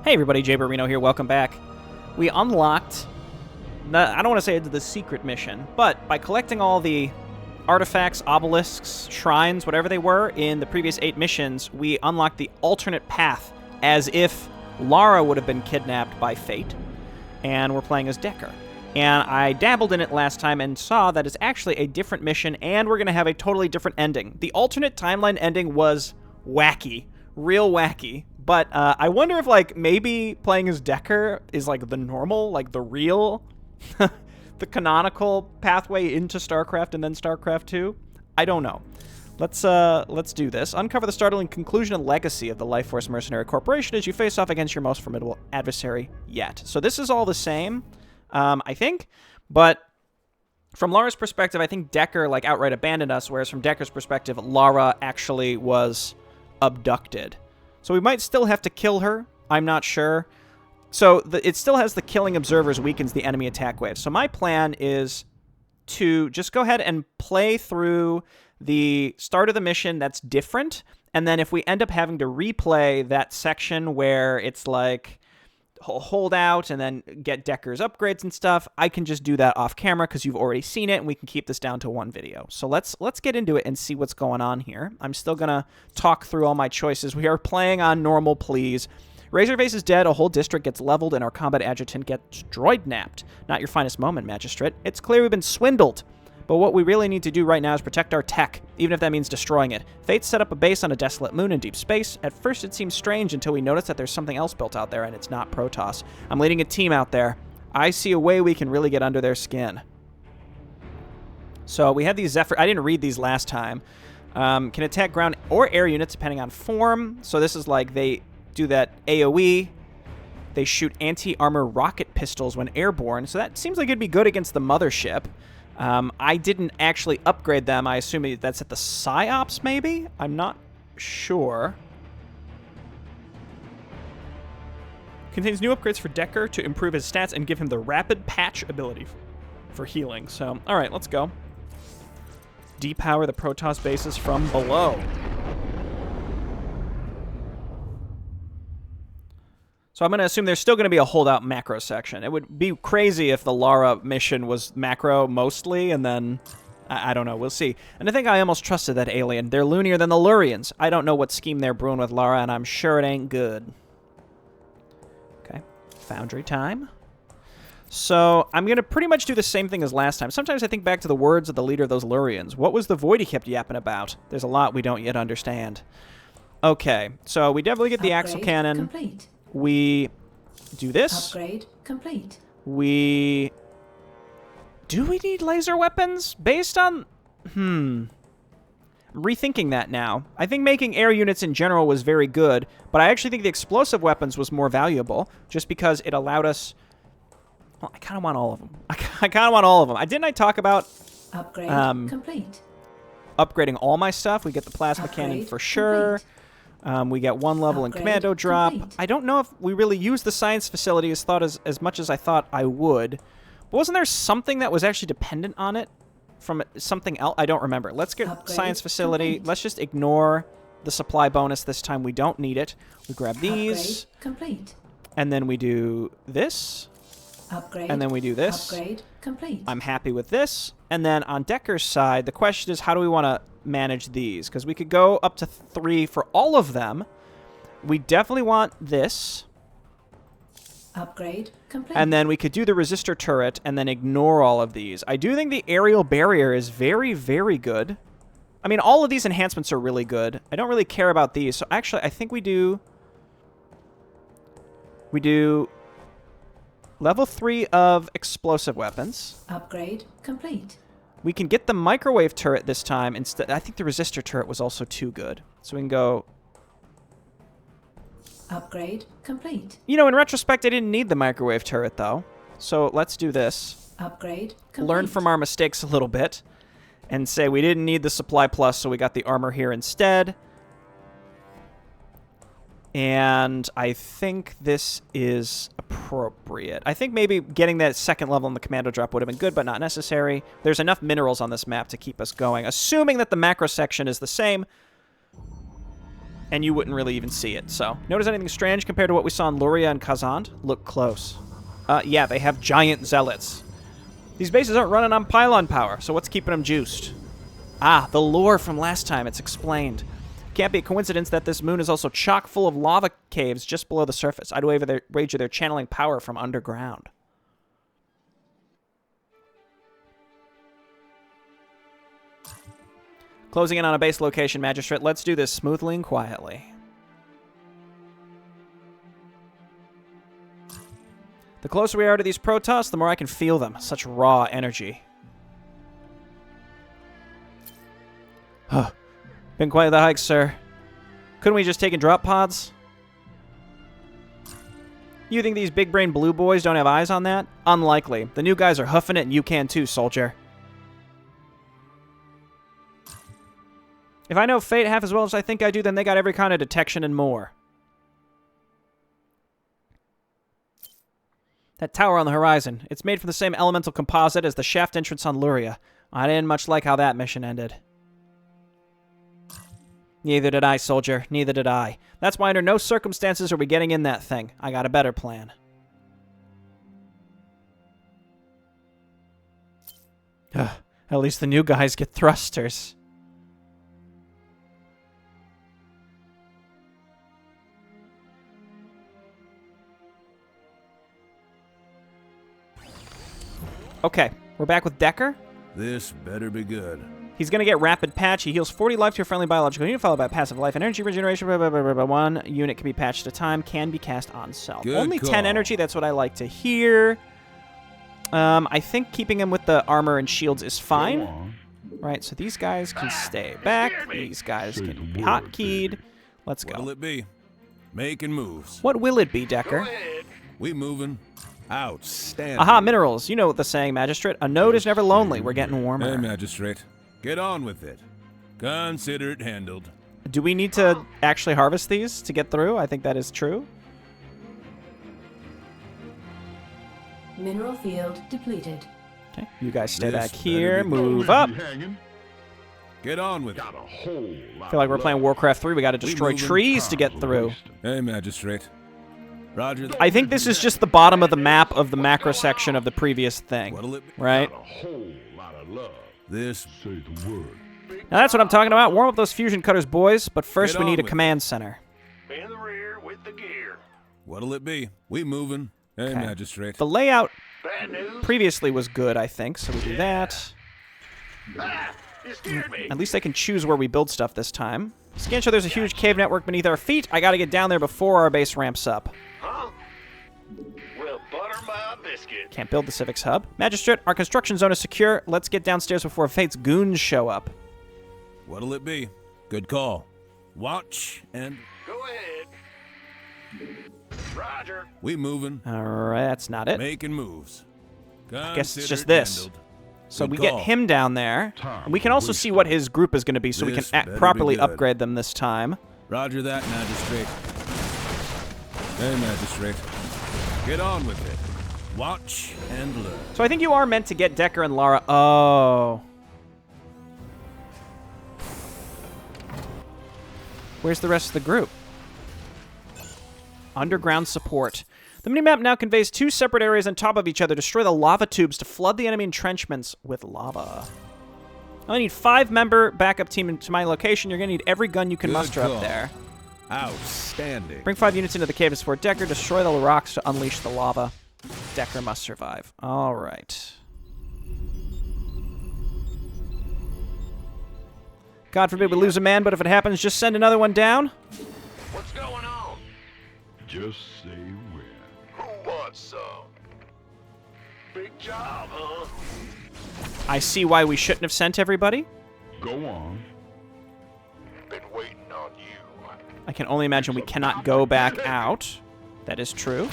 Hey everybody, Jay Barino here, welcome back. We unlocked, I don't want to say it's the secret mission, but by collecting all the artifacts, obelisks, shrines, whatever they were, in the previous 8 missions, we unlocked the alternate path, as if Lara would have been kidnapped by fate, and we're playing as Decker. And I dabbled in it last time and saw that it's actually a different mission, and we're going to have a totally different ending. The alternate timeline ending was wacky, real wacky. But I wonder if, like, maybe playing as Decker is, like, the normal, like, the real, the canonical pathway into StarCraft and then StarCraft 2? I don't know. Let's do this. Uncover the startling conclusion and legacy of the LifeForce Mercenary Corporation as you face off against your most formidable adversary yet. So this is all the same, I think, but from Lara's perspective, I think Decker, like, outright abandoned us, whereas from Decker's perspective, Lara actually was abducted. So we might still have to kill her. I'm not sure. So it still has the killing observers weakens the enemy attack wave. So my plan is to just go ahead and play through the start of the mission that's different. And then if we end up having to replay that section where it's like hold out and then get Decker's upgrades and stuff, I can just do that off camera because you've already seen it, and we can keep this down to one video. So let's get into it and see what's going on here. I'm still gonna talk through all my choices. We are playing on normal, please. Razorface is dead, a whole district gets leveled, and our combat adjutant gets droid-napped. Not your finest moment, Magistrate. It's clear we've been swindled. But what we really need to do right now is protect our tech, even if that means destroying it. Fate set up a base on a desolate moon in deep space. At first it seems strange until we notice that there's something else built out there, and it's not Protoss. I'm leading a team out there. I see a way we can really get under their skin. So we have these Zephyr... I didn't read these last time. Can attack ground or air units depending on form. So this is like they do that AoE. They shoot anti-armor rocket pistols when airborne. So that seems like it'd be good against the mothership. I didn't actually upgrade them. I assume that's at the PsyOps, maybe? I'm not sure. Contains new upgrades for Decker to improve his stats and give him the rapid patch ability for healing. So, alright, let's go. Depower the Protoss bases from below. So I'm going to assume there's still going to be a holdout macro section. It would be crazy if the Lara mission was macro mostly, and then, I don't know, we'll see. And I think I almost trusted that alien. They're loonier than the Lurians. I don't know what scheme they're brewing with Lara, and I'm sure it ain't good. Okay, Foundry time. So I'm going to pretty much do the same thing as last time. Sometimes I think back to the words of the leader of those Lurians. What was the void he kept yapping about? There's a lot we don't yet understand. Okay, so we definitely get the Axle Cannon. Complete. We do this. Upgrade complete. Do we need laser weapons? Based on... I'm rethinking that now. I think making air units in general was very good, but I actually think the explosive weapons was more valuable, just because it allowed us... Well, I kind of want all of them. I kind of want all of them. Didn't I talk about... Upgrade complete. Upgrading all my stuff? We get the plasma cannon for sure. Complete. We get 1 level in commando drop. Complete. I don't know if we really used the science facility as much as I thought I would. But wasn't there something that was actually dependent on it from something else? I don't remember. Let's get science facility. Complete. Let's just ignore the supply bonus this time. We don't need it. We grab these. Upgrade complete. And then we do this. Upgrade. And then we do this. Upgrade complete. I'm happy with this. And then on Decker's side, the question is, how do we want to manage these? Because we could go up to 3 for all of them. We definitely want this. Upgrade complete. And then we could do the resistor turret and then ignore all of these. I do think the aerial barrier is very, very good. I mean, all of these enhancements are really good. I don't really care about these. So actually, I think we do level 3 of explosive weapons. Upgrade complete. We can get the microwave turret this time instead. I think the resistor turret was also too good. So we can go... Upgrade complete. You know, in retrospect, I didn't need the microwave turret, though. So let's do this. Upgrade complete. Learn from our mistakes a little bit. And say we didn't need the supply plus, so we got the armor here instead. And I think this is appropriate. I think maybe getting that 2nd level in the commando drop would have been good, but not necessary. There's enough minerals on this map to keep us going. Assuming that the macro section is the same. and you wouldn't really even see it. So, notice anything strange compared to what we saw in Luria and Kazand? Look close. Yeah, they have giant zealots. These bases aren't running on pylon power, so what's keeping them juiced? Ah, the lore from last time. It's explained. Can't be a coincidence that this moon is also chock full of lava caves just below the surface. I'd wager they're channeling power from underground. Closing in on a base location, Magistrate. Let's do this smoothly and quietly. The closer we are to these Protoss, the more I can feel them. Such raw energy. Huh. Been quite the hike, sir. Couldn't we just take in drop pods? You think these big-brain blue boys don't have eyes on that? Unlikely. The new guys are hoofing it, and you can too, soldier. If I know Fate half as well as I think I do, then they got every kind of detection and more. That tower on the horizon. It's made from the same elemental composite as the shaft entrance on Luria. I didn't much like how that mission ended. Neither did I, soldier. Neither did I. That's why under no circumstances are we getting in that thing. I got a better plan. At least the new guys get thrusters. Okay, we're back with Decker. This better be good. He's going to get Rapid Patch. He heals 40 life to a friendly biological unit, followed by passive life and energy regeneration. One unit can be patched at a time, can be cast on self. Good Only call. 10 energy, that's what I like to hear. I think keeping him with the armor and shields is fine. Right, so these guys can stay back. These guys can be hotkeyed. Let's go. What'll it be? Making moves. What will it be, Decker? We moving. Outstanding. Aha, minerals. You know the saying, Magistrate. A node is never lonely. We're getting warmer. Hey, Magistrate. Get on with it. Consider it handled. Do we need to actually harvest these to get through? I think that is true. Mineral field depleted. Okay, you guys stay This back here. better be Move up. Get on with it. I feel like we're playing Warcraft 3. We got to destroy moving? trees to get through. Hey, Magistrate. Roger that. I think this is just the bottom of the map of the macro section of the previous thing, What'll it be? right? This Now that's what I'm talking about. Warm up those fusion cutters, boys. But first Get we on need a with command center. In the rear with the gear. What'll it be? We moving. Hey, Okay. Magistrate. The layout Bad news. previously was good, I think, so we do that. Ah, you scared me. At least I can choose where we build stuff this time. Scan show there's a huge cave network beneath our feet. I gotta get down there before our base ramps up. Huh? Well, butter my biscuit. Can't build the Civics Hub. Magistrate, our construction zone is secure. Let's get downstairs before Fate's goons show up. What'll it be? Good call. Watch and Go ahead. Roger. we moving. Alright, that's not it. Making moves. guess it's Consider just it this. handled. So Good we get call. him down there. And we can also see what his group is going to be so we This can better be properly good. upgrade them this time. Roger that, Magistrate. Hey, Magistrate. Get on with it. Watch and learn. So I think you are meant to get Decker and Lara. Oh. Where's the rest of the group? Underground support. The minimap now conveys two separate areas on top of each other. Destroy the lava tubes to flood the enemy entrenchments with lava. I need 5-member backup team to my location. You're going to need every gun you can Good muster call. up there. Outstanding. Bring 5 units into the cave to support Decker. Destroy the rocks to unleash the lava. Decker must survive. All right. God forbid we lose a man, but if it happens, just send another one down. What's going on? Just say when. Who wants some? Big job, huh? I see why we shouldn't have sent everybody. Go on. Been waiting on you. I can only imagine we cannot go back out. That is true.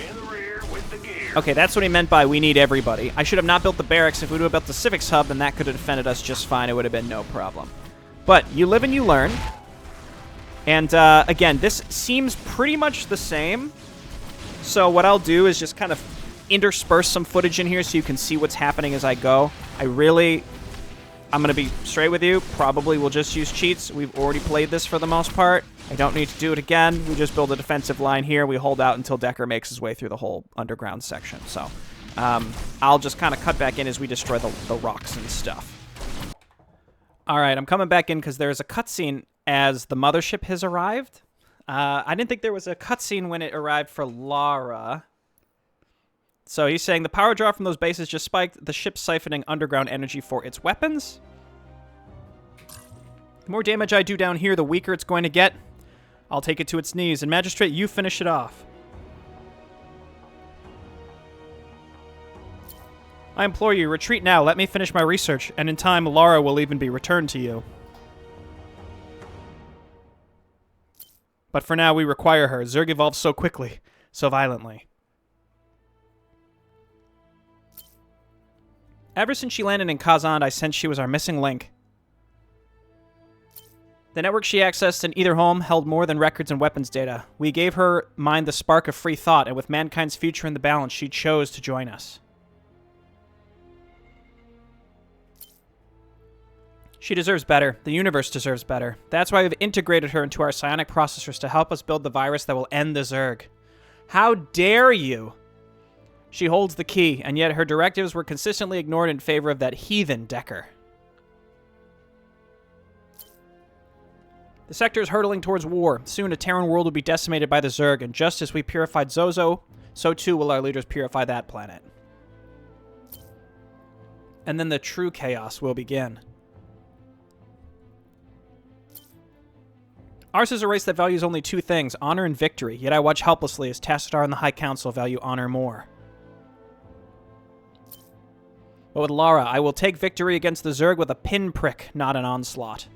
In the rear with the gear. Okay, that's what he meant by we need everybody. I should have not built the barracks. If we would have built the Civics Hub, then that could have defended us just fine. It would have been no problem. But you live and you learn. And, again, this seems pretty much the same. So what I'll do is just kind of intersperse some footage in here so you can see what's happening as I go. I really I'm going to be straight with you. Probably we'll just use cheats. We've already played this for the most part. I don't need to do it again. We just build a defensive line here. We hold out until Decker makes his way through the whole underground section. So I'll just kind of cut back in as we destroy the rocks and stuff. All right, I'm coming back in because there's a cutscene as the mothership has arrived. I didn't think there was a cutscene when it arrived for Lara. So he's saying the power draw from those bases just spiked, the ship siphoning underground energy for its weapons. The more damage I do down here, the weaker it's going to get. I'll take it to its knees, and Magistrate, you finish it off. I implore you, retreat now. Let me finish my research, and in time, Lara will even be returned to you. But for now, we require her. Zerg evolves so quickly, so violently. Ever since she landed in Kazan, I sensed she was our missing link. The network she accessed in either home held more than records and weapons data. We gave her mind the spark of free thought, and with mankind's future in the balance, she chose to join us. She deserves better. The universe deserves better. That's why we've integrated her into our psionic processors to help us build the virus that will end the Zerg. How dare you! She holds the key, and yet her directives were consistently ignored in favor of that heathen Decker. The sector is hurtling towards war. Soon a Terran world will be decimated by the Zerg, and just as we purified Zozo, so too will our leaders purify that planet. And then the true chaos will begin. Ours is a race that values only two things, honor and victory, yet I watch helplessly as Tassadar and the High Council value honor more. But with Lara, I will take victory against the Zerg with a pinprick, not an onslaught.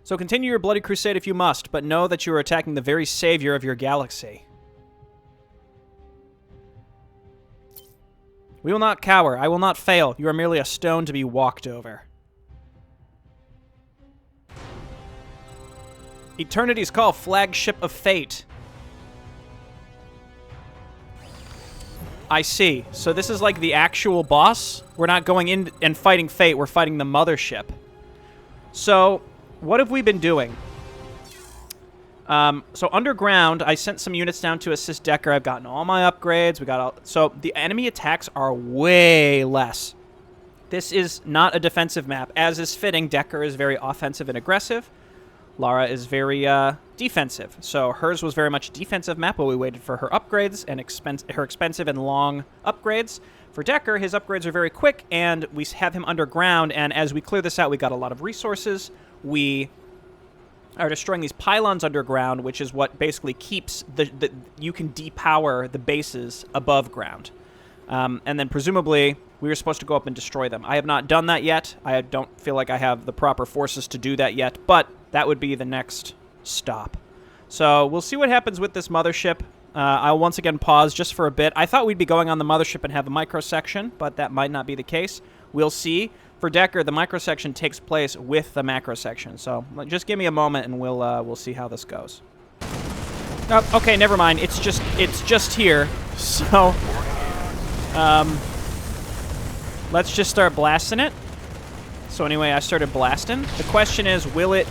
So continue your bloody crusade if you must, but know that you are attacking the very savior of your galaxy. We will not cower. I will not fail. You are merely a stone to be walked over. Eternity's Call, Flagship of Fate. I see. So this is like the actual boss? We're not going in and fighting Fate, we're fighting the mothership. So, what have we been doing? So underground, I sent some units down to assist Decker. I've gotten all my upgrades. We got all, so the enemy attacks are way less. This is not a defensive map. As is fitting, Decker is very offensive and aggressive. Lara is very defensive. So hers was very much a defensive map while we waited for her upgrades and her expensive and long upgrades. For Decker, his upgrades are very quick, and we have him underground, and as we clear this out, we got a lot of resources. We are destroying these pylons underground, which is what basically keeps you can depower the bases above ground. And then presumably, we were supposed to go up and destroy them. I have not done that yet. I don't feel like I have the proper forces to do that yet, but that would be the next stop. So we'll see what happens with this mothership. I'll once again pause just for a bit. I thought we'd be going on the mothership and have a microsection, but that might not be the case. We'll see. For Decker, the microsection takes place with the macrosection. So just give me a moment and we'll see how this goes. Oh, okay, never mind. It's just here. So let's just start blasting it. So anyway, I started blasting. The question is, will it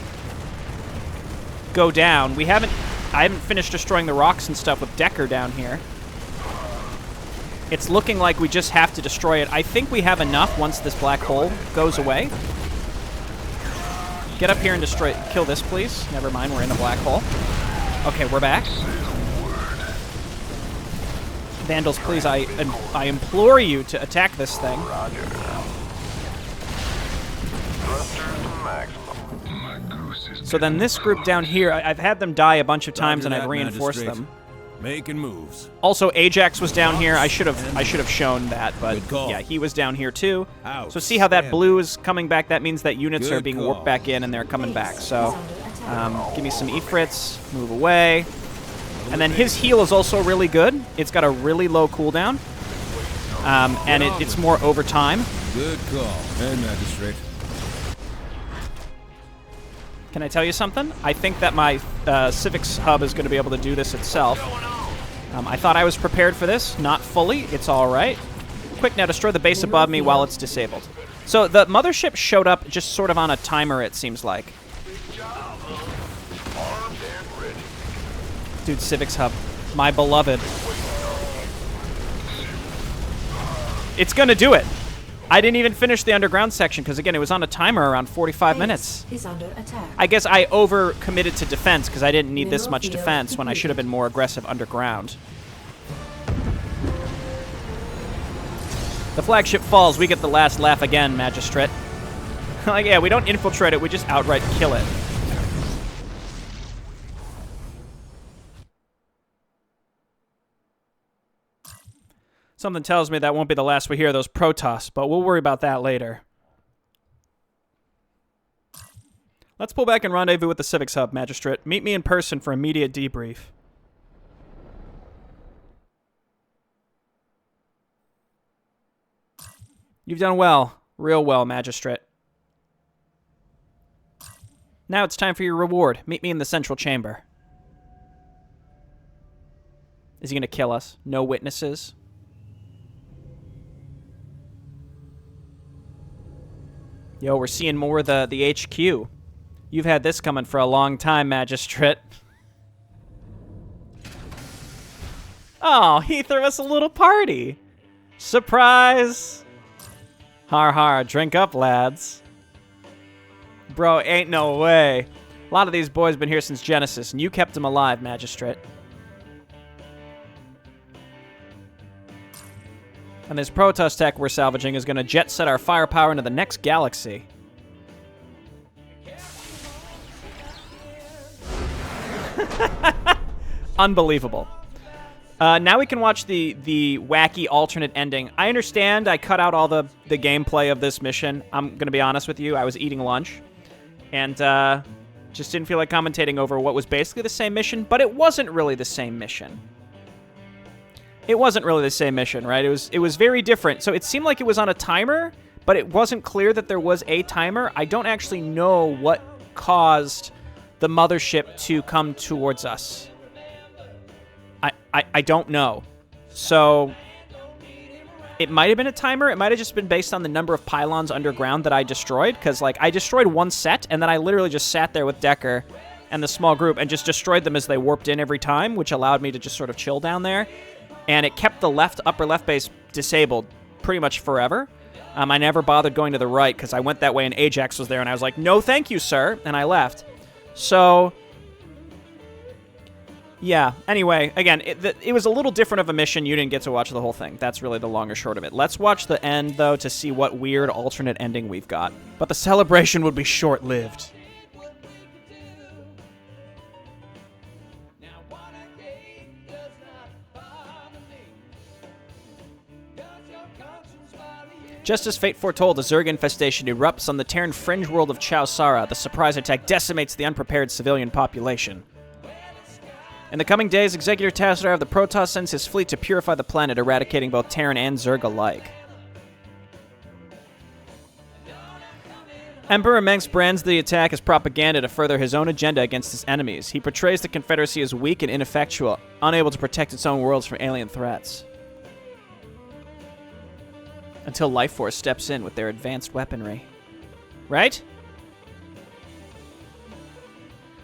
go down? I haven't finished destroying the rocks and stuff with Decker down here. It's looking like we just have to destroy it. I think we have enough once this black hole goes away. Get up here and kill this, please. Never mind, we're in a black hole. Okay, we're back. Vandals, please, I implore you to attack this thing. So then this group down here, I've had them die a bunch of times and I've reinforced them. Making moves. Also, Ajax was down here. I should have shown that, but yeah, he was down here too. So see how that blue is coming back? That means that units are being warped back in and they're coming back. So give me some Ifrits, move away. And then his heal is also really good. It's got a really low cooldown. And it's more over time. Good call. Hey, Magistrate. Can I tell you something? I think that my Civics hub is going to be able to do this itself. I thought I was prepared for this. Not fully. It's all right. quick now. Destroy the base above me while it's disabled. So the mothership showed up just sort of on a timer, it seems like. Dude, Civics Hub. My beloved. It's gonna do it. I didn't even finish the underground section because, again, it was on a timer around 45 minutes. Is under attack. I guess I over-committed to defense because I didn't need this much defense when I should have been more aggressive underground. The flagship falls. We get the last laugh again, Magistrate. Like, yeah, we don't infiltrate it. We just outright kill it. Something tells me that won't be the last we hear of those Protoss, but we'll worry about that later. Let's pull back and rendezvous with the Civics Hub, Magistrate. Meet me in person for immediate debrief. You've done well. Real well, Magistrate. Now it's time for your reward. Meet me in the central chamber. Is he going to kill us? No witnesses? Yo, we're seeing more of the HQ. You've had this coming for a long time, Magistrate. Oh, he threw us a little party. Surprise! Har har, drink up, lads. Bro, ain't no way. A lot of these boys been here since Genesis, and you kept them alive, Magistrate. And this Protoss tech we're salvaging is going to jet set our firepower into the next galaxy. Unbelievable. Now we can watch the wacky alternate ending. I understand I cut out all the gameplay of this mission. I'm going to be honest with you. I was eating lunch. And just didn't feel like commentating over what was basically the same mission. But it wasn't really the same mission. It wasn't really the same mission, right? It was very different. So it seemed like it was on a timer, but it wasn't clear that there was a timer. I don't actually know what caused the mothership to come towards us. I don't know. So it might have been a timer. It might have just been based on the number of pylons underground that I destroyed, because like I destroyed one set, and then I literally just sat there with Decker and the small group and just destroyed them as they warped in every time, which allowed me to just sort of chill down there. And it kept the upper left base disabled pretty much forever. I never bothered going to the right because I went that way and Ajax was there, and I was like, no thank you, sir, and I left. So, yeah, anyway, again, it was a little different of a mission. You didn't get to watch the whole thing. That's really the long or short of it. Let's watch the end, though, to see what weird alternate ending we've got. But the celebration would be short-lived. Just as fate foretold, a Zerg infestation erupts on the Terran fringe world of Chowsara. The surprise attack decimates the unprepared civilian population. In the coming days, Executor Tassar of the Protoss sends his fleet to purify the planet, eradicating both Terran and Zerg alike. Emperor Mengsk brands the attack as propaganda to further his own agenda against his enemies. He portrays the Confederacy as weak and ineffectual, unable to protect its own worlds from alien threats. Until LifeForce steps in with their advanced weaponry. Right?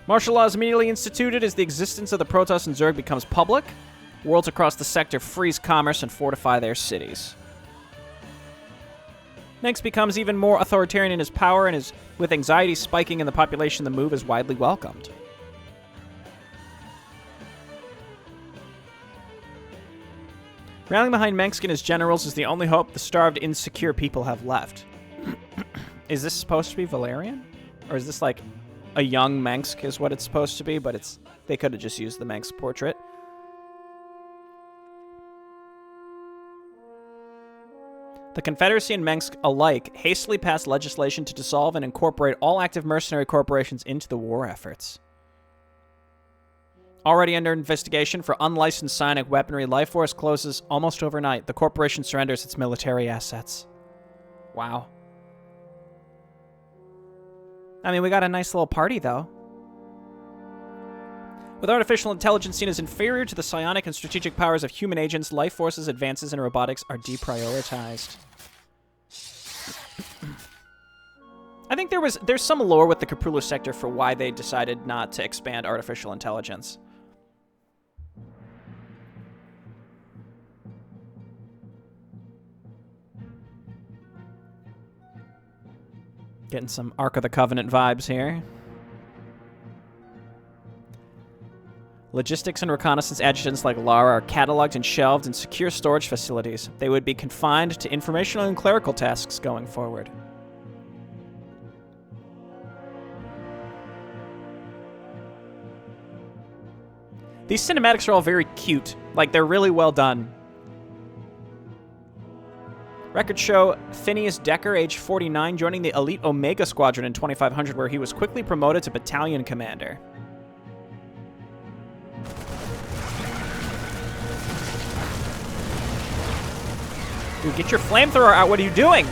Martial law is immediately instituted as the existence of the Protoss and Zerg becomes public. Worlds across the sector freeze commerce and fortify their cities. Mengsk becomes even more authoritarian in his power, and with anxiety spiking in the population, the move is widely welcomed. Rallying behind Mengsk and his generals is the only hope the starved, insecure people have left. Is this supposed to be Valerian? Or is this like a young Mengsk is what it's supposed to be, but they could have just used the Mengsk portrait. The Confederacy and Mengsk alike hastily passed legislation to dissolve and incorporate all active mercenary corporations into the war efforts. Already under investigation for unlicensed psionic weaponry, LifeForce closes almost overnight. The corporation surrenders its military assets. Wow. I mean, we got a nice little party, though. With artificial intelligence seen as inferior to the psionic and strategic powers of human agents, LifeForce's advances in robotics are deprioritized. I think there's some lore with the Caprulu sector for why they decided not to expand artificial intelligence. Getting some Ark of the Covenant vibes here. Logistics and reconnaissance adjutants like Lara are cataloged and shelved in secure storage facilities. They would be confined to informational and clerical tasks going forward. These cinematics are all very cute. Like, they're really well done. Records show Phineas Decker, age 49, joining the elite Omega Squadron in 2500, where he was quickly promoted to battalion commander. Dude, get your flamethrower out. What are you doing?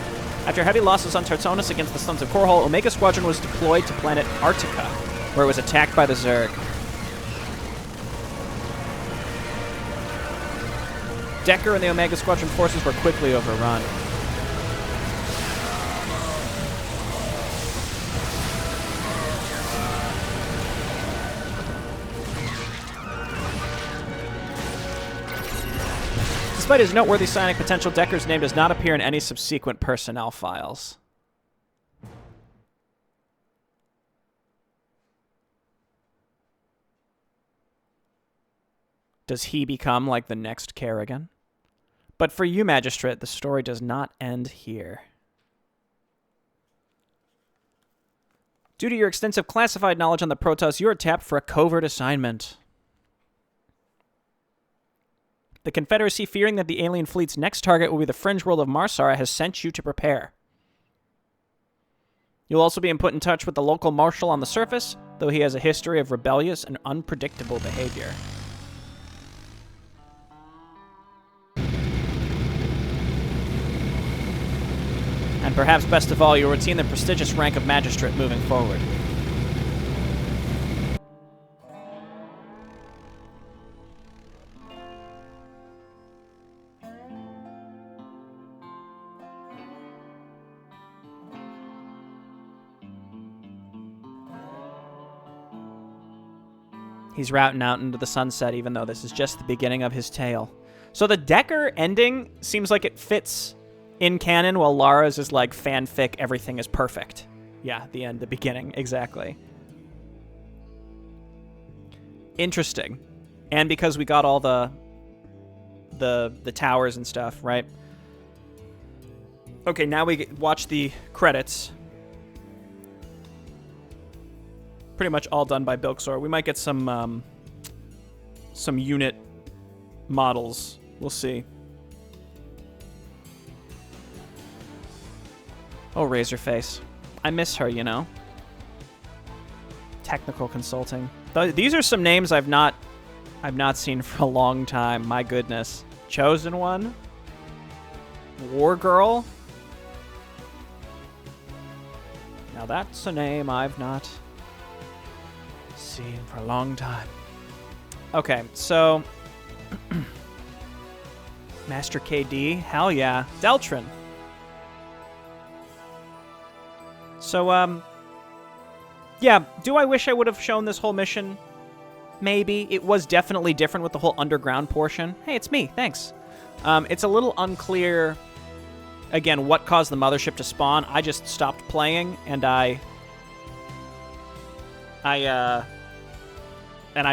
After heavy losses on Tartonis against the Sons of Korhal, Omega Squadron was deployed to planet Artica, where it was attacked by the Zerg. Decker and the Omega Squadron forces were quickly overrun. Despite his noteworthy psionic potential, Decker's name does not appear in any subsequent personnel files. Does he become like the next Kerrigan? But for you, Magistrate, the story does not end here. Due to your extensive classified knowledge on the Protoss, you are tapped for a covert assignment. The Confederacy, fearing that the alien fleet's next target will be the fringe world of Marsara, has sent you to prepare. You'll also be put in touch with the local marshal on the surface, though he has a history of rebellious and unpredictable behavior. And perhaps best of all, you'll retain the prestigious rank of Magistrate moving forward. He's routing out into the sunset, even though this is just the beginning of his tale. So the Decker ending seems like it fits in canon, while Lara's is like fanfic, everything is perfect. Yeah, the end, the beginning, exactly. Interesting. And because we got all the towers and stuff, right? Okay, now we watch the credits. Pretty much all done by Bilksor. We might get some unit models. We'll see. Oh, Razorface. I miss her, you know. Technical consulting. These are some names I've not seen for a long time. My goodness. Chosen One. War Girl. Now that's a name I've not seen for a long time. Okay, so Master KD. Hell yeah. Deltrin. So, yeah, do I wish I would have shown this whole mission? Maybe. It was definitely different with the whole underground portion. Hey, it's me. Thanks. It's a little unclear, again, what caused the mothership to spawn. I just stopped playing, and I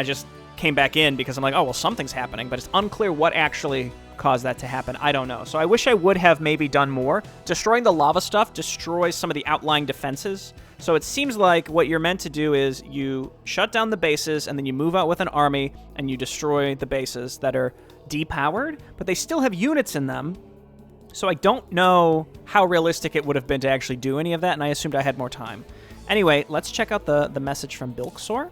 just came back in because I'm like, oh, well, something's happening, but it's unclear what actually caused that to happen. I don't know. So I wish I would have maybe done more. Destroying the lava stuff destroys some of the outlying defenses. So it seems like what you're meant to do is you shut down the bases and then you move out with an army and you destroy the bases that are depowered, but they still have units in them. So I don't know how realistic it would have been to actually do any of that, and I assumed I had more time. Anyway, let's check out the message from Bilksor.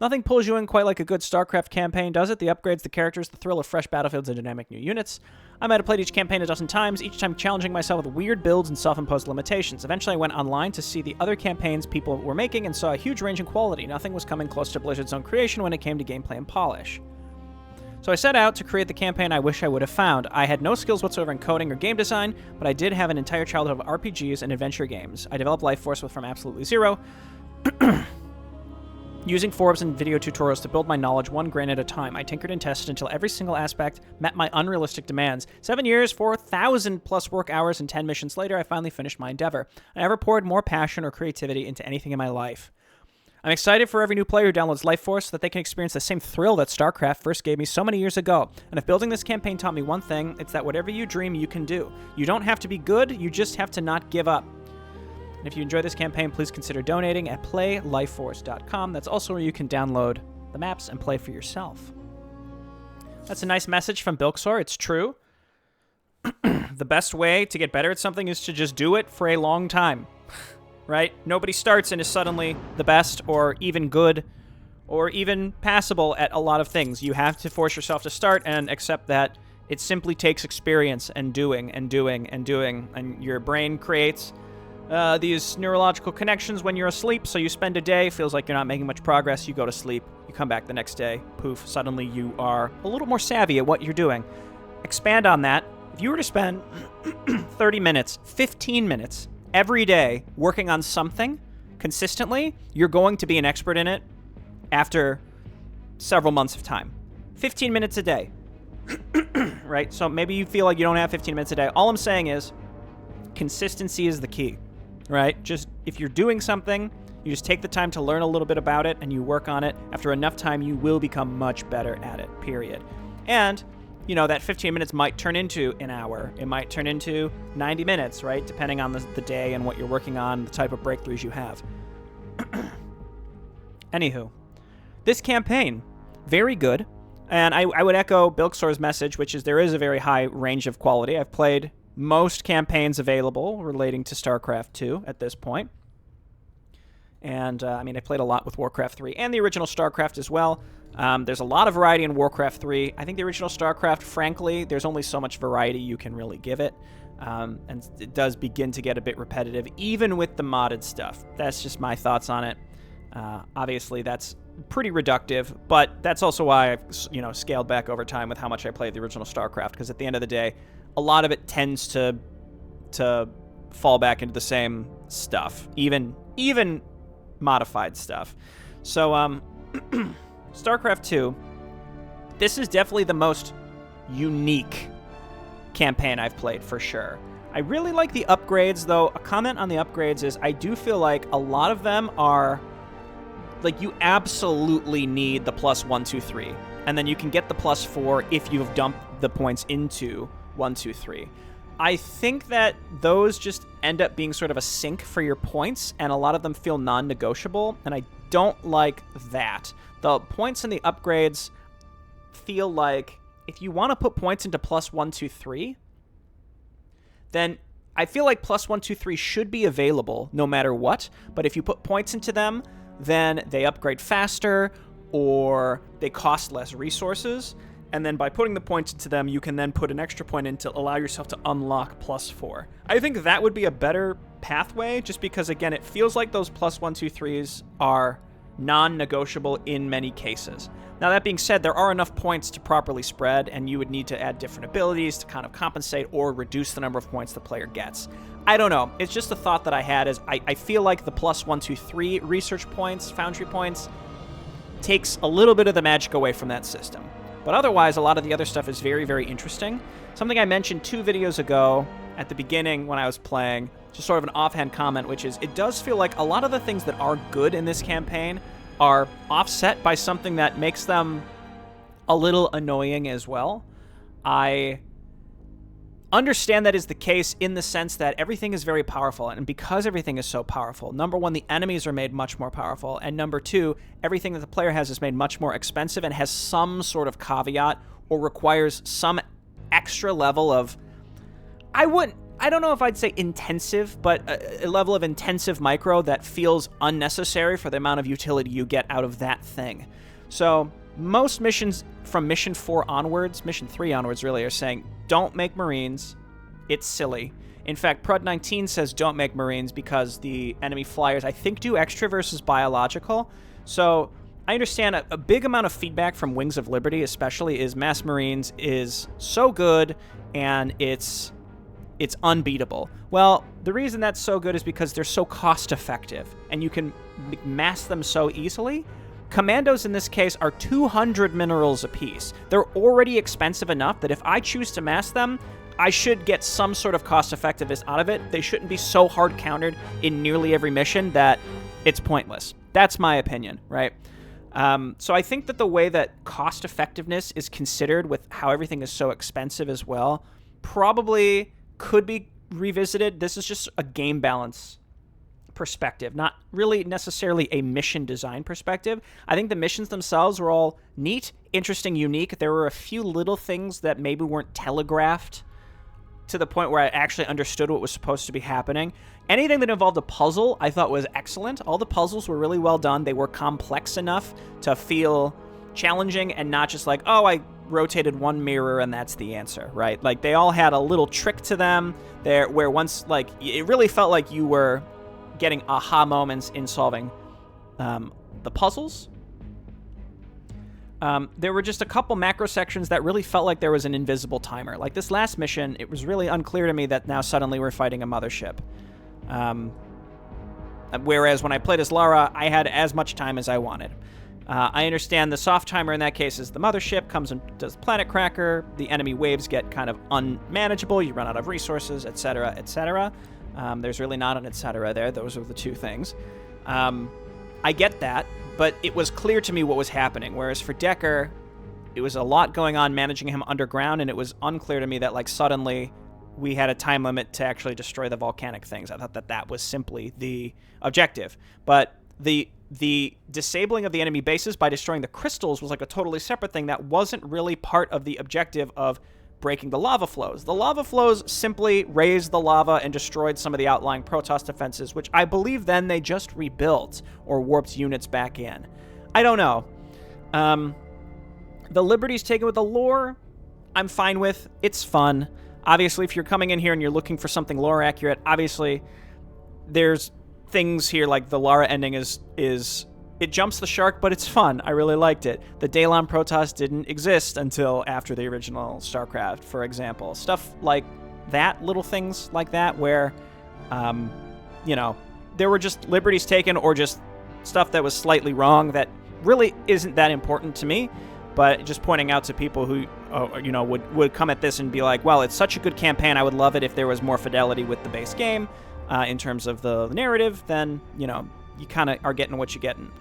Nothing pulls you in quite like a good StarCraft campaign, does it? The upgrades, the characters, the thrill of fresh battlefields and dynamic new units. I might have played each campaign a dozen times, each time challenging myself with weird builds and self-imposed limitations. Eventually I went online to see the other campaigns people were making and saw a huge range in quality. Nothing was coming close to Blizzard's own creation when it came to gameplay and polish. So I set out to create the campaign I wish I would have found. I had no skills whatsoever in coding or game design, but I did have an entire childhood of RPGs and adventure games. I developed LifeForce from absolutely zero, using forums and video tutorials to build my knowledge one grain at a time. I tinkered and tested until every single aspect met my unrealistic demands. 7 years, 4,000 plus work hours, and 10 missions later, I finally finished my endeavor. I never poured more passion or creativity into anything in my life. I'm excited for every new player who downloads LifeForce so that they can experience the same thrill that StarCraft first gave me so many years ago. And if building this campaign taught me one thing, it's that whatever you dream, you can do. You don't have to be good, you just have to not give up. And if you enjoy this campaign, please consider donating at playlifeforce.com. That's also where you can download the maps and play for yourself. That's a nice message from Bilksor. It's true. The best way to get better at something is to just do it for a long time. Right? Nobody starts and is suddenly the best or even good or even passable at a lot of things. You have to force yourself to start and accept that it simply takes experience and doing and doing and doing. And your brain creates these neurological connections when you're asleep. So you spend a day, feels like you're not making much progress. You go to sleep. You come back the next day. Poof. Suddenly you are a little more savvy at what you're doing. Expand on that. If you were to spend 30 minutes, 15 minutes, every day working on something consistently, you're going to be an expert in it after several months of time. 15 minutes a day, right? So maybe you feel like you don't have 15 minutes a day. All I'm saying is consistency is the key, right? Just if you're doing something, you just take the time to learn a little bit about it and you work on it. After enough time, you will become much better at it, period. And you know, that 15 minutes might turn into an hour. It might turn into 90 minutes, right? Depending on the day and what you're working on, the type of breakthroughs you have. Anywho, this campaign, very good. And I would echo Bilksor's message, which is there is a very high range of quality. I've played most campaigns available relating to StarCraft 2 at this point. And, I mean, I played a lot with Warcraft 3 and the original StarCraft as well. There's a lot of variety in Warcraft 3. I think the original StarCraft, frankly, there's only so much variety you can really give it. And it does begin to get a bit repetitive, even with the modded stuff. That's just my thoughts on it. Obviously, that's pretty reductive, but that's also why I've, scaled back over time with how much I played the original StarCraft, because at the end of the day, a lot of it tends to fall back into the same stuff, even modified stuff. So, StarCraft 2, this is definitely the most unique campaign I've played, for sure. I really like the upgrades, though. A comment on the upgrades is I do feel like a lot of them are, like, you absolutely need the +1, 2, 3. And then you can get the +4 if you've dumped the points into 1, 2, 3. I think that those just end up being sort of a sink for your points, and a lot of them feel non-negotiable, and I don't like that. The points and the upgrades feel like if you want to put points into +1, 2, 3, then I feel like +1, 2, 3 should be available no matter what, but if you put points into them, then they upgrade faster or they cost less resources. And then by putting the points into them, you can then put an extra point in to allow yourself to unlock +4. I think that would be a better pathway, just because, again, it feels like those +1, 2, 3s are non-negotiable in many cases. Now, that being said, there are enough points to properly spread, and you would need to add different abilities to kind of compensate or reduce the number of points the player gets. I don't know. It's just a thought that I had, is I feel like the +1, 2, 3 research points, foundry points, takes a little bit of the magic away from that system. But otherwise, a lot of the other stuff is very, very interesting. Something I mentioned 2 videos ago at the beginning when I was playing, just sort of an offhand comment, which is it does feel like a lot of the things that are good in this campaign are offset by something that makes them a little annoying as well. I understand that is the case in the sense that everything is very powerful, and because everything is so powerful, number one, the enemies are made much more powerful, and number two, everything that the player has is made much more expensive and has some sort of caveat or requires some extra level of, I I don't know if I'd say intensive, but a level of intensive micro that feels unnecessary for the amount of utility you get out of that thing. So most missions from Mission 4 onwards, Mission 3 onwards really, are saying, don't make Marines. It's silly. In fact, Prod 19 says don't make Marines because the enemy flyers, I think, do extra versus biological. So I understand a big amount of feedback from Wings of Liberty, especially, is Mass Marines is so good and it's unbeatable. Well, the reason that's so good is because they're so cost-effective, and you can mass them so easily. Commandos in this case are 200 minerals apiece. They're already expensive enough that if I choose to mass them, I should get some sort of cost-effectiveness out of it. They shouldn't be so hard-countered in nearly every mission that it's pointless. That's my opinion, right? So I think that the way that cost-effectiveness is considered with how everything is so expensive as well probably could be revisited. This is just a game balance perspective, not really necessarily a mission design perspective. I think the missions themselves were all neat, interesting, unique. There were a few little things that maybe weren't telegraphed to the point where I actually understood what was supposed to be happening. Anything that involved a puzzle I thought was excellent. All the puzzles were really well done. They were complex enough to feel challenging and not just like, oh, I rotated one mirror and that's the answer, right? Like, they all had a little trick to them there where once, like, it really felt like you were getting aha moments in solving the puzzles. There were just a couple macro sections that really felt like there was an invisible timer. Like this last mission, it was really unclear to me that now suddenly we're fighting a mothership. Whereas when I played as Lara, I had as much time as I wanted. I understand the soft timer in that case is the mothership comes and does planet cracker. The enemy waves get kind of unmanageable. You run out of resources, etc., etc. There's really not an etc. there. Those are the two things. I get that, but it was clear to me what was happening. Whereas for Decker, it was a lot going on managing him underground, and it was unclear to me that, like, suddenly we had a time limit to actually destroy the volcanic things. I thought that that was simply the objective. But the disabling of the enemy bases by destroying the crystals was like a totally separate thing that wasn't really part of the objective of breaking the lava flows. The lava flows simply raised the lava and destroyed some of the outlying Protoss defenses, which I believe then they just rebuilt or warped units back in. I don't know. The liberties taken with the lore, I'm fine with. It's fun. Obviously, if you're coming in here and you're looking for something lore accurate, obviously there's things here like the Lara ending is it jumps the shark, but it's fun. I really liked it. The Daylon Protoss didn't exist until after the original StarCraft, for example. Stuff like that, little things like that, where, you know, there were just liberties taken or just stuff that was slightly wrong that really isn't that important to me, but just pointing out to people who, you know, would come at this and be like, well, it's such a good campaign, I would love it if there was more fidelity with the base game in terms of the narrative, then, you know, you kind of are getting what you're getting.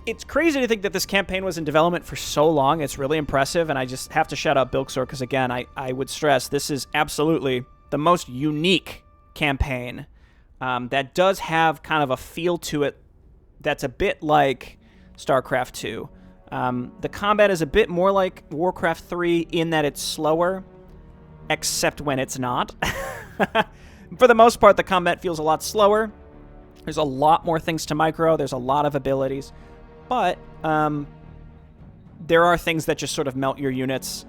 It's crazy to think that this campaign was in development for so long. It's really impressive, and I just have to shout out Bilksor because, again, I would stress this is absolutely the most unique campaign that does have kind of a feel to it that's a bit like StarCraft 2. The combat is a bit more like Warcraft 3 in that it's slower, except when it's not. For the most part, the combat feels a lot slower. There's a lot more things to micro. There's a lot of abilities. But there are things that just sort of melt your units,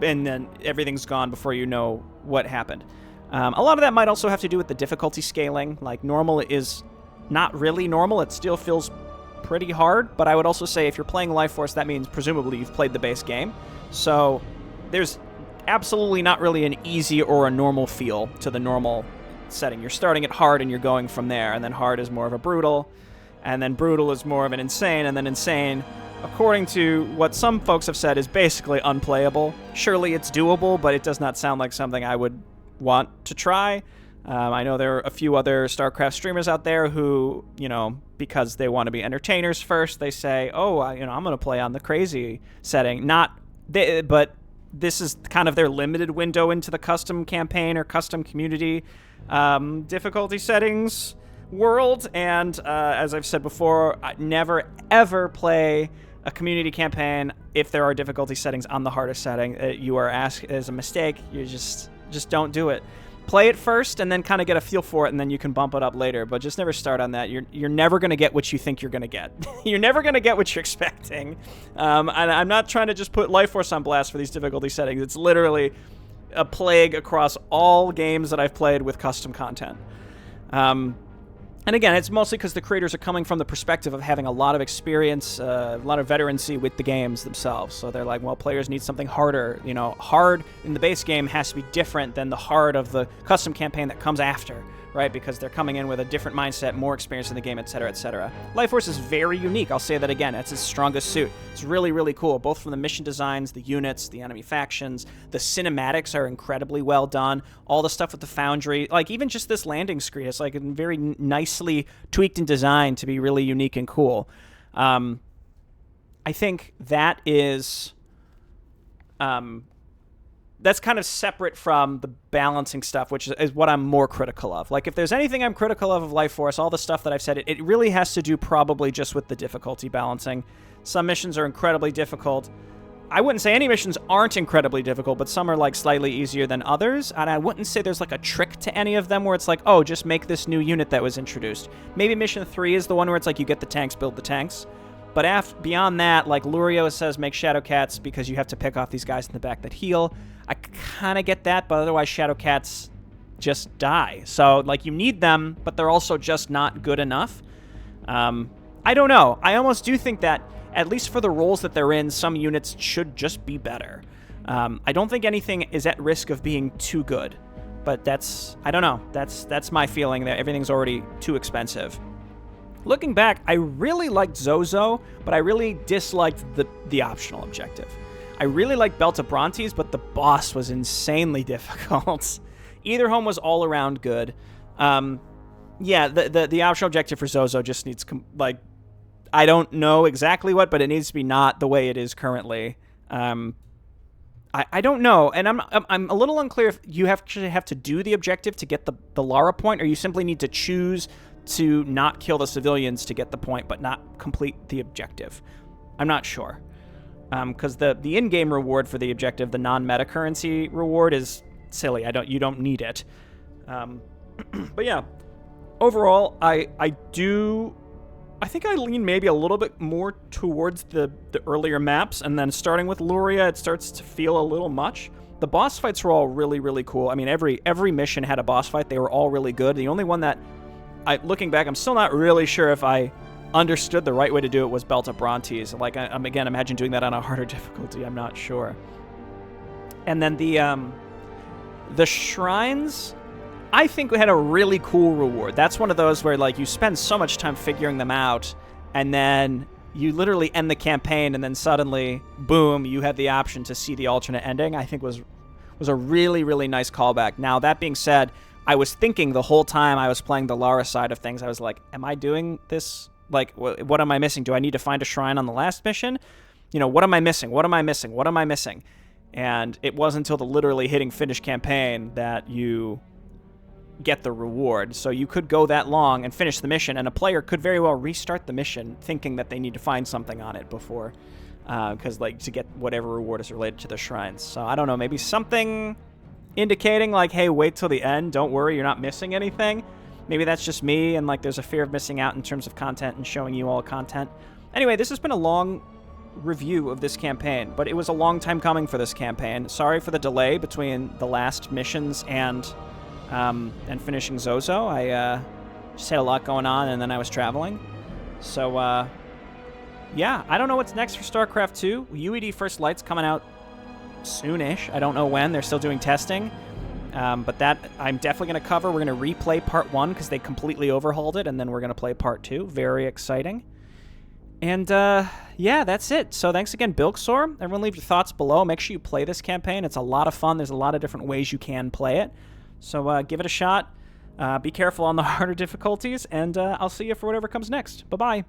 and then everything's gone before you know what happened. A lot of that might also have to do with the difficulty scaling. Like, normal is not really normal. It still feels pretty hard. But I would also say if you're playing LifeForce, that means presumably you've played the base game. So there's absolutely not really an easy or a normal feel to the normal setting. You're starting at hard and you're going from there, and then hard is more of a brutal, and then brutal is more of an insane, and then insane, according to what some folks have said, is basically unplayable. Surely it's doable, but it does not sound like something I would want to try. I know there are a few other StarCraft streamers out there who, you know, because they want to be entertainers first, they say, oh, you know, I'm going to play on the crazy setting. But this is kind of their limited window into the custom campaign or custom community difficulty settings world. And as I've said before, I never, ever play a community campaign if there are difficulty settings on the hardest setting. You are asked as a mistake. Just don't do it. Play it first and then kind of get a feel for it, and then you can bump it up later. But just never start on that. You're never going to get what you think you're going to get. You're never going to get what you're expecting. And I'm not trying to just put LifeForce on blast for these difficulty settings. It's literally a plague across all games that I've played with custom content. And again, it's mostly because the creators are coming from the perspective of having a lot of experience, a lot of veterancy with the games themselves. So they're like, well, players need something harder. You know, hard in the base game has to be different than the hard of the custom campaign that comes after, right? Because they're coming in with a different mindset, more experience in the game, etc., etc. LifeForce is very unique. I'll say that again. That's its strongest suit. It's really, really cool, both from the mission designs, the units, the enemy factions. The cinematics are incredibly well done. All the stuff with the Foundry, like even just this landing screen, it's like very nicely tweaked and designed to be really unique and cool. I think that is... that's kind of separate from the balancing stuff, which is what I'm more critical of. Like, if there's anything I'm critical of LifeForce, all the stuff that I've said, it really has to do probably just with the difficulty balancing. Some missions are incredibly difficult. I wouldn't say any missions aren't incredibly difficult, but some are, like, slightly easier than others. And I wouldn't say there's, like, a trick to any of them where it's like, oh, just make this new unit that was introduced. Maybe Mission 3 is the one where it's like, you get the tanks, build the tanks. But beyond that, like, Lurio says make Shadowcats because you have to pick off these guys in the back that heal. I kind of get that, but otherwise Shadowcats just die. So, like, you need them, but they're also just not good enough. I don't know. I almost do think that, at least for the roles that they're in, some units should just be better. I don't think anything is at risk of being too good. But I don't know. That's my feeling, that everything's already too expensive. Looking back, I really liked Zozo, but I really disliked the optional objective. I really liked Belt of Brontes, but the boss was insanely difficult. Either home was all around good. Yeah, the optional objective for Zozo just needs, like, I don't know exactly what, but it needs to be not the way it is currently. I don't know, and I'm a little unclear if you have to do the objective to get the Lara point, or you simply need to choose to not kill the civilians to get the point, but not complete the objective. I'm not sure. Because the in-game reward for the objective, the non-meta currency reward, is silly. You don't need it. But yeah, overall, I think I lean maybe a little bit more towards the earlier maps, and then starting with Luria, it starts to feel a little much. The boss fights were all really, really cool. I mean, every mission had a boss fight. They were all really good. The only one that, looking back, I'm still not really sure if I understood the right way to do it was Belt of Brontes. Like, again, imagine doing that on a harder difficulty. I'm not sure. And then the shrines, I think, had a really cool reward. That's one of those where, like, you spend so much time figuring them out, and then you literally end the campaign, and then suddenly, boom, you have the option to see the alternate ending. I think was a really, really nice callback. Now, that being said, I was thinking the whole time I was playing the Lara side of things, I was like, am I doing this? Like, what am I missing? Do I need to find a shrine on the last mission? You know, what am I missing? What am I missing? What am I missing? And it wasn't until the literally hitting finish campaign that you get the reward. So you could go that long and finish the mission, and a player could very well restart the mission thinking that they need to find something on it before, because, like, to get whatever reward is related to the shrines. So I don't know, maybe something indicating, like, hey, wait till the end. Don't worry, you're not missing anything. Maybe that's just me, and, like, there's a fear of missing out in terms of content and showing you all content. Anyway, this has been a long review of this campaign, but it was a long time coming for this campaign. Sorry for the delay between the last missions and finishing Zozo. I just had a lot going on, and then I was traveling. So, yeah, I don't know what's next for StarCraft 2. UED First Light's coming out soonish. I don't know when. They're still doing testing. But that I'm definitely going to cover. We're going to replay Part 1 because they completely overhauled it, and then we're going to play Part 2. Very exciting. And, yeah, that's it. So thanks again, Bilksaur. Everyone leave your thoughts below. Make sure you play this campaign. It's a lot of fun. There's a lot of different ways you can play it. So give it a shot. Be careful on the harder difficulties, and I'll see you for whatever comes next. Bye-bye.